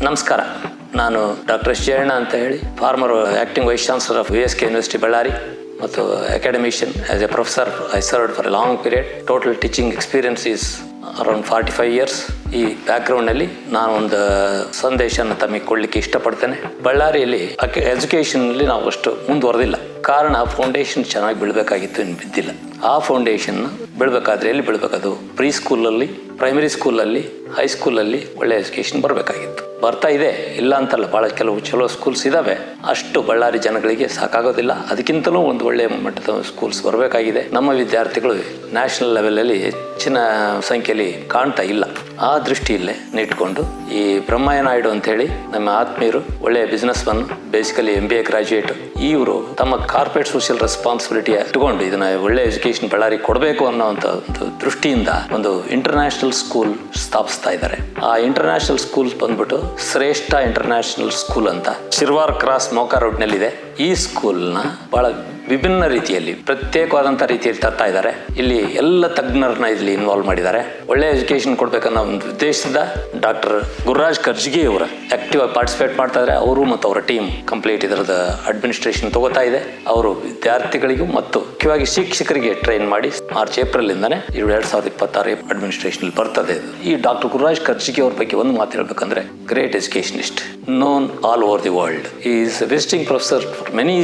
ನಮಸ್ಕಾರ. ನಾನು doctor S Jayanna ಅಂತ ಹೇಳಿ, former acting vice chancellor of VSK university Ballari ಮತ್ತು academician. As a professor I served for a long period. Total teaching experience is around 45 years. ಈ ಬ್ಯಾಕ್ಗ್ರೌಂಡ್ನಲ್ಲಿ ನಾನು ಒಂದು ಸಂದೇಶನ ತಮಗೆ ಕೊಡಲಿಕ್ಕೆ ಇಷ್ಟಪಡ್ತೇನೆ. ಬಳ್ಳಾರಿಯಲ್ಲಿ ಎಜುಕೇಷನ್ನಲ್ಲಿ ನಾವು ಅಷ್ಟು ಮುಂದುವರೆದಿಲ್ಲ. ಕಾರಣ ಫೌಂಡೇಶನ್ ಚೆನ್ನಾಗಿ ಬೀಳಬೇಕಾಗಿತ್ತು, ಇನ್ನು ಬಿದ್ದಿಲ್ಲ. ಆ ಫೌಂಡೇಶನ್ ಬೀಳಬೇಕಾದ್ರೆ ಎಲ್ಲಿ ಬೀಳಬೇಕದು? ಪ್ರೀ ಸ್ಕೂಲಲ್ಲಿ, ಪ್ರೈಮರಿ ಸ್ಕೂಲಲ್ಲಿ, ಹೈಸ್ಕೂಲಲ್ಲಿ ಒಳ್ಳೆ ಎಜುಕೇಷನ್ ಬರಬೇಕಾಗಿತ್ತು. ಬರ್ತಾ ಇದೆ, ಇಲ್ಲ ಅಂತಲ್ಲ, ಭಾಳ ಕೆಲವು ಚಲೋ ಸ್ಕೂಲ್ಸ್ ಇದ್ದಾವೆ. ಅಷ್ಟು ಬಳ್ಳಾರಿ ಜನಗಳಿಗೆ ಸಾಕಾಗೋದಿಲ್ಲ. ಅದಕ್ಕಿಂತಲೂ ಒಂದು ಒಳ್ಳೆಯ ಮಟ್ಟದ ಸ್ಕೂಲ್ಸ್ ಬರಬೇಕಾಗಿದೆ. ನಮ್ಮ ವಿದ್ಯಾರ್ಥಿಗಳು ನ್ಯಾಷನಲ್ ಲೆವೆಲಲ್ಲಿ ಹೆಚ್ಚಿನ ಸಂಖ್ಯೆಯಲ್ಲಿ ಕಾಣ್ತಾ ಇಲ್ಲ. ಆ ದೃಷ್ಟಿಯಲ್ಲೇ ನಿಟ್ಕೊಂಡು ಈ ಬ್ರಹ್ಮಯ್ಯ ನಾಯ್ಡು ಅಂತ ಹೇಳಿ ನಮ್ಮ ಆತ್ಮೀಯರು, ಒಳ್ಳೆಯ business Mann, basically MBA graduate. ಇವರು ತಮ್ಮ ಕಾರ್ಪೊರೇಟ್ ಸೋಷಿಯಲ್ ರೆಸ್ಪಾನ್ಸಿಬಿಲಿಟಿ ಇಟ್ಕೊಂಡು ಇದನ್ನ ಒಳ್ಳೆ ಎಜುಕೇಶನ್ ಬಳ್ಳಾರಿ ಕೊಡಬೇಕು ಅನ್ನೋಂಥ ಒಂದು ದೃಷ್ಟಿಯಿಂದ ಒಂದು ಇಂಟರ್ನ್ಯಾಷನಲ್ ಸ್ಕೂಲ್ ಸ್ಥಾಪಿಸ್ತಾ ಇದ್ದಾರೆ. ಆ ಇಂಟರ್ನ್ಯಾಷನಲ್ ಸ್ಕೂಲ್ ಬಂದ್ಬಿಟ್ಟು ಶ್ರೇಷ್ಠ ಇಂಟರ್ನ್ಯಾಷನಲ್ ಸ್ಕೂಲ್ ಅಂತ ಶಿರ್ವಾರ್ ಕ್ರಾಸ್ ಮೋಕಾ ರೋಡ್ನಲ್ಲಿದೆ. ಈ ಸ್ಕೂಲ್ನ ಬಹಳ ವಿಭಿನ್ನ ರೀತಿಯಲ್ಲಿ, ಪ್ರತ್ಯೇಕವಾದಂಥ ರೀತಿಯಲ್ಲಿ ತರ್ತಾ ಇದ್ದಾರೆ. ಇಲ್ಲಿ ಎಲ್ಲ ತಜ್ಞರನ್ನ ಇಲ್ಲಿ ಇನ್ವಾಲ್ವ್ ಮಾಡಿದ್ದಾರೆ. ಒಳ್ಳೆ ಎಜುಕೇಶನ್ ಕೊಡ್ಬೇಕನ್ನೋ ಒಂದು ಉದ್ದೇಶದಿಂದ ಡಾಕ್ಟರ್ ಗುರುರಾಜ್ ಕರ್ಜಗಿ ಅವರು ಆಕ್ಟಿವ್ ಆಗಿ ಪಾರ್ಟಿಸಿಪೇಟ್ ಮಾಡ್ತಾ ಇದ್ದಾರೆ. ಅವರು ಮತ್ತು ಅವರ ಟೀಮ್ ಕಂಪ್ಲೀಟ್ ಇದರದ ಅಡ್ಮಿನಿಸ್ಟ್ರೇಷನ್ ತಗೋತಾ ಇದೆ. ಅವರು ವಿದ್ಯಾರ್ಥಿಗಳಿಗೂ ಮತ್ತು ಮುಖ್ಯವಾಗಿ ಶಿಕ್ಷಕರಿಗೆ ಟ್ರೈನ್ ಮಾಡಿ ಮಾರ್ಚ್ ಏಪ್ರಿಲ್ ಇಂದಾನೆ 2026 ಅಡ್ಮಿನಿಸ್ಟ್ರೇಷನ್ ಬರ್ತದೆ. ಈ ಡಾಕ್ಟರ್ ಗುರುರಾಜ್ ಕರ್ಜಗಿ ಅವ್ರ ಬಗ್ಗೆ ಒಂದು ಮಾತು ಹೇಳ್ಬೇಕಂದ್ರೆ, great educationist, known all over the world. He is a visiting professor for many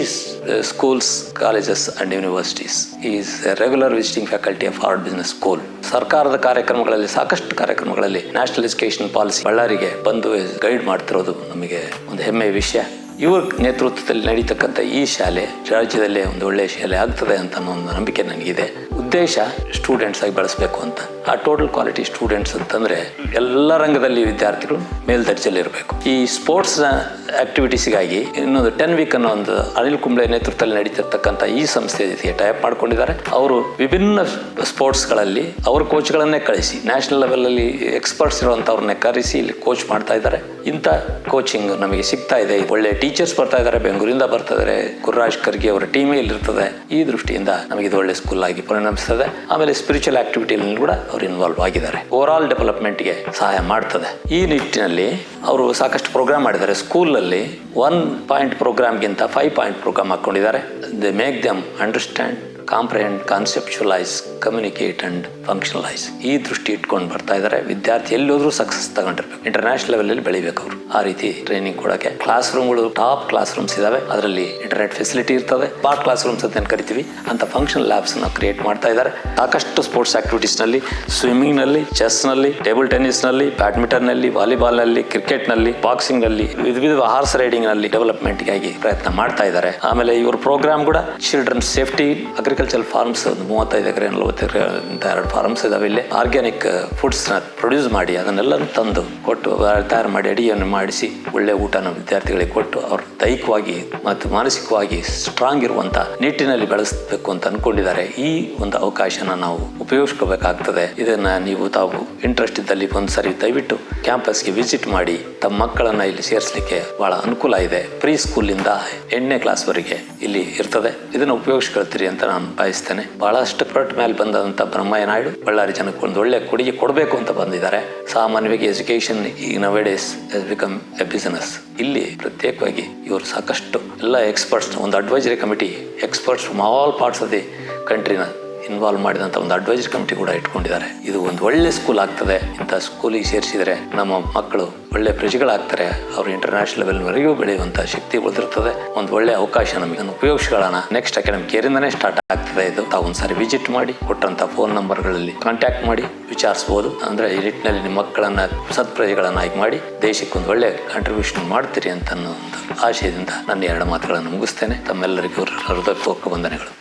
schools, colleges and universities. He is a regular visiting faculty of Harvard Business School. ಸರ್ಕಾರದ ಕಾರ್ಯಕ್ರಮಗಳಲ್ಲಿ, ಸಾಕಷ್ಟು ಕಾರ್ಯಕ್ರಮಗಳಲ್ಲಿ ನ್ಯಾಷನಲ್ ಎಜುಕೇಶನ್ ಪಾಲಿಸಿ ಬಳ್ಳಾರಿಗೆ ಬಂದು guide ಮಾಡ್ತಿರೋದು ನಮಗೆ ಒಂದು ಹೆಮ್ಮೆಯ ವಿಷಯ. ಇವ್ರ ನೇತೃತ್ವದಲ್ಲಿ ನಡೀತಕ್ಕಂಥ ಈ ಶಾಲೆ ರಾಜ್ಯದಲ್ಲೇ ಒಂದು ಒಳ್ಳೆಯ ಶಾಲೆ ಆಗ್ತದೆ ಅಂತ ಒಂದು ನಂಬಿಕೆ ನನಗಿದೆ. ಉದ್ದೇಶ ಸ್ಟೂಡೆಂಟ್ಸ್ ಆಗಿ ಬೆಳೆಸಬೇಕು ಅಂತ. ಆ ಟೋಟಲ್ ಕ್ವಾಲಿಟಿ ಸ್ಟೂಡೆಂಟ್ಸ್ ಅಂತಂದ್ರೆ ಎಲ್ಲ ರಂಗದಲ್ಲಿ ವಿದ್ಯಾರ್ಥಿಗಳು ಮೇಲ್ದರ್ಜೆಯಲ್ಲಿ ಇರಬೇಕು. ಈ ಸ್ಪೋರ್ಟ್ಸ್ ಆಕ್ಟಿವಿಟೀಸ್ಗಾಗಿ ಇನ್ನೊಂದು 10 week ಅನ್ನೋ ಒಂದು ಅನಿಲ್ ಕುಂಬ್ಳೆ ನೇತೃತ್ವದಲ್ಲಿ ನಡೀತಿರ್ತಕ್ಕಂಥ ಈ ಸಂಸ್ಥೆ ಜೊತೆಗೆ ಟೈಪ್ ಮಾಡ್ಕೊಂಡಿದ್ದಾರೆ. ಅವರು ವಿಭಿನ್ನ ಸ್ಪೋರ್ಟ್ಸ್ಗಳಲ್ಲಿ ಅವ್ರ ಕೋಚ್ಗಳನ್ನೇ ಕಳಿಸಿ, ನ್ಯಾಷನಲ್ ಲೆವೆಲಲ್ಲಿ ಎಕ್ಸ್ಪರ್ಟ್ಸ್ ಇರುವಂಥವ್ರನ್ನೇ ಕರೆಸಿ ಇಲ್ಲಿ ಕೋಚ್ ಮಾಡ್ತಾ ಇದ್ದಾರೆ. ಇಂಥ ಕೋಚಿಂಗ್ ನಮಗೆ ಸಿಗ್ತಾ ಇದೆ. ಒಳ್ಳೆ ಟೀಚರ್ಸ್ ಬರ್ತಾ ಇದ್ದಾರೆ, ಬೆಂಗಳೂರಿಂದ ಬರ್ತಾ ಇದ್ದಾರೆ. ಗುರುರಾಜ್ ಕರ್ಗೆ ಅವರ ಟೀಮೇ ಇಲ್ಲಿರ್ತದೆ. ಈ ದೃಷ್ಟಿಯಿಂದ ನಮಗೆ ಇದು ಒಳ್ಳೆ ಸ್ಕೂಲ್ ಆಗಿ ಪರಿಣಮಿಸ್ತದೆ. ಆಮೇಲೆ ಸ್ಪಿರಿಚುವಲ್ ಆಕ್ಟಿವಿಟಿಯಲ್ಲಿ ಕೂಡ ಅವರು ಇನ್ವಾಲ್ವ್ ಆಗಿದ್ದಾರೆ. ಓವರ್ ಆಲ್ ಡೆವಲಪ್ಮೆಂಟ್ಗೆ ಸಹಾಯ ಮಾಡ್ತದೆ. ಈ ನಿಟ್ಟಿನಲ್ಲಿ ಅವರು ಸಾಕಷ್ಟು ಪ್ರೋಗ್ರಾಮ್ ಮಾಡಿದ್ದಾರೆ. ಸ್ಕೂಲಲ್ಲಿ 1 point ಪ್ರೋಗ್ರಾಮ್ಗಿಂತ 5 point ಪ್ರೋಗ್ರಾಮ್ ಹಾಕೊಂಡಿದ್ದಾರೆ. They make them understand, comprehend, conceptualise, communicate and functionalise. ಈ ದೃಷ್ಟಿ ಇಟ್ಕೊಂಡು ಬರ್ತಾ ಇದ್ದಾರೆ. ವಿದ್ಯಾರ್ಥಿ ಎಲ್ಲೋದ್ರೂ ಸಕ್ಸಸ್ ತಗೊಂಡಿರ್ಬೇಕು, ಇಂಟರ್ನ್ಯಾಷನಲ್ ಲೆವೆಲ್ ಬೆಳಿಬೇಕು ಅವರು. ಆ ರೀತಿ ಟ್ರೈನಿಂಗ್ ಕೊಡೋಕೆ ಕ್ಲಾಸ್ ರೂಮ್ಗಳು, ಟಾಪ್ ಕ್ಲಾಸ್ ರೂಮ್ಸ್ ಇದಾವೆ. ಅದರಲ್ಲಿ ಇಂಟರ್ನೆಟ್ ಫೆಸಿಲಿಟಿ ಇರ್ತದೆ. ಸ್ಮಾರ್ಟ್ ಕ್ಲಾಸ್ ರೂಮ್ಸ್ ಅಂತ ಕರಿತೀವಿ. ಅಂತ ಫಂಕ್ಷನ್ ಲ್ಯಾಬ್ಸ್ ನ ಕ್ರಿಯೇಟ್ ಮಾಡ್ತಾ ಇದ್ದಾರೆ. ಸಾಕಷ್ಟು ಸ್ಪೋರ್ಟ್ಸ್ ಆಕ್ಟಿವಿಟೀಸ್ ನಲ್ಲಿ, ಸ್ವಿಮ್ಮಿಂಗ್ ನಲ್ಲಿ, ಚೆಸ್ ನಲ್ಲಿ, ಟೇಬಲ್ ಟೆನ್ನಿಸ್ ನಲ್ಲಿ, ಬ್ಯಾಡ್ಮಿಂಟನ್ ನಲ್ಲಿ, ವಾಲಿಬಾಲ್ ನಲ್ಲಿ, ಕ್ರಿಕೆಟ್ ನಲ್ಲಿ, ಬಾಕ್ಸಿಂಗ್ ನಲ್ಲಿ, ವಿವಿಧ ಹಾರ್ಸ್ ರೈಡಿಂಗ್ ನಲ್ಲಿ ಡೆವಲಪ್ಮೆಂಟ್ ಗಾಗಿ ಪ್ರಯತ್ನ ಮಾಡ್ತಾ ಇದ್ದಾರೆ. ಆಮೇಲೆ ಇವ್ರ ಪ್ರೋಗ್ರಾಮ್ ಕೂಡ ಚಿಲ್ಡ್ರನ್ ಸೇಫ್ಟಿ, ಅಗ್ರಿಕಲ್ಚರ್ ಫಾರ್ಮ್ಸ್, ಒಂದು 35 ಎಕರೆ 40 ಎಕರೆ ಅಂತ 2 ಫಾರ್ಮ್ಸ್ ಇದಾವೆ. ಇಲ್ಲಿ ಆರ್ಗ್ಯಾನಿಕ್ ಫುಡ್ಸ್ ನ ಪ್ರೊಡ್ಯೂಸ್ ಮಾಡಿ ಅದನ್ನೆಲ್ಲ ತಂದು ಕೊಟ್ಟು ತಯಾರು ಮಾಡಿ ಅಡಿಗೆಯನ್ನು ಮಾಡಿಸಿ ಒಳ್ಳೆ ಊಟನ ವಿದ್ಯಾರ್ಥಿಗಳಿಗೆ ಕೊಟ್ಟು ಅವ್ರ ದೈಹಿಕವಾಗಿ ಮತ್ತು ಮಾನಸಿಕವಾಗಿ ಸ್ಟ್ರಾಂಗ್ ಇರುವಂತ ನಿಟ್ಟಿನಲ್ಲಿ ಬೆಳೆಸಬೇಕು ಅಂತ ಅನ್ಕೊಂಡಿದ್ದಾರೆ. ಈ ಒಂದು ಅವಕಾಶನ ನಾವು ಉಪಯೋಗಿಸ್ಕೋಬೇಕಾಗ್ತದೆ. ಇದನ್ನ ನೀವು ತಾವು ಇಂಟ್ರೆಸ್ಟ್ ಇದ್ದಲ್ಲಿ ಒಂದ್ಸರಿ ದಯವಿಟ್ಟು ಕ್ಯಾಂಪಸ್ಗೆ ವಿಸಿಟ್ ಮಾಡಿ ತಮ್ಮ ಮಕ್ಕಳನ್ನ ಇಲ್ಲಿ ಸೇರಿಸಲಿಕ್ಕೆ ಬಹಳ ಅನುಕೂಲ ಇದೆ. ಪ್ರೀ ಸ್ಕೂಲ್ ಇಂದ 8ನೇ ಕ್ಲಾಸ್ ವರೆಗೆ ಇಲ್ಲಿ ಇರ್ತದೆ. ಇದನ್ನ ಉಪಯೋಗಿಸ್ಕೊಳ್ತೀರಿ ಅಂತ ನಾನು ಬಯಸ್ತೇನೆ. ಬಹಳಷ್ಟು ಪರ್ಟ್ ಮೇಲೆ ಬಂದಂತ ಬ್ರಹ್ಮಯ್ಯ ನಾಯ್ಡು ಬಳ್ಳಾರಿ ಜನಕ್ಕೆ ಒಂದು ಒಳ್ಳೆ ಕೊಡುಗೆ ಕೊಡಬೇಕು ಅಂತ ಬಂದಿದ್ದಾರೆ. ಸಾಮಾನ್ಯವಾಗಿ ಎಜುಕೇಶನ್ ಈ nowadays has become a business. ಇಲ್ಲಿ ಪ್ರತ್ಯೇಕವಾಗಿ ಇವರು ಸಾಕಷ್ಟು ಎಲ್ಲ ಎಕ್ಸ್ಪರ್ಟ್ಸ್, ಒಂದು advisory committee, experts from all parts of the ಕಂಟ್ರಿನ ಇನ್ವಾಲ್ವ್ ಮಾಡಿದಂಥ ಒಂದು ಅಡ್ವೈಸರಿ ಕಮಿಟಿ ಕೂಡ ಇಟ್ಕೊಂಡಿದ್ದಾರೆ. ಇದು ಒಂದು ಒಳ್ಳೆ ಸ್ಕೂಲ್ ಆಗ್ತದೆ. ಇಂಥ ಸ್ಕೂಲಿಗೆ ಸೇರಿಸಿದರೆ ನಮ್ಮ ಮಕ್ಕಳು ಒಳ್ಳೆ ಪ್ರಜೆಗಳಾಗ್ತಾರೆ. ಅವರು ಇಂಟರ್ನ್ಯಾಷನಲ್ ಲೆವೆಲ್ವರೆಗೂ ಬೆಳೆಯುವಂಥ ಶಕ್ತಿ ಉಳಿದಿರ್ತದೆ. ಒಂದು ಒಳ್ಳೆ ಅವಕಾಶ ನಮಗೆ ಉಪಯೋಗಿಸ್ಕೊಳ್ಳೋಣ. ನೆಕ್ಸ್ಟ್ ಅಕಾಡೆಮಿಕ್ ಇಯರಿಂದನೇ ಸ್ಟಾರ್ಟ್ ಆಗ್ತದೆ. ಇದು ತಾವು ಒಂದ್ಸಾರಿ ವಿಸಿಟ್ ಮಾಡಿ, ಕೊಟ್ಟಂತ ಫೋನ್ ನಂಬರ್ಗಳಲ್ಲಿ ಕಾಂಟ್ಯಾಕ್ಟ್ ಮಾಡಿ ವಿಚಾರಿಸಬಹುದು. ಅಂದ್ರೆ ಈ ನಿಟ್ಟಿನಲ್ಲಿ ನಿಮ್ಮ ಮಕ್ಕಳನ್ನ ಸತ್ಪ್ರಜೆಗಳನ್ನಾಗಿ ಮಾಡಿ ದೇಶಕ್ಕೆ ಒಂದು ಒಳ್ಳೆ ಕಾಂಟ್ರಿಬ್ಯೂಷನ್ ಮಾಡ್ತೀರಿ ಅಂತ ಅನ್ನೋ ಒಂದು ಆಶಯದಿಂದ ನನ್ನ 2 ಮಾತುಗಳನ್ನು ಮುಗಿಸ್ತೇನೆ. ತಮ್ಮೆಲ್ಲರಿಗೂ ಹೃದಯಪೂರ್ವಕ ವಂದನೆಗಳು.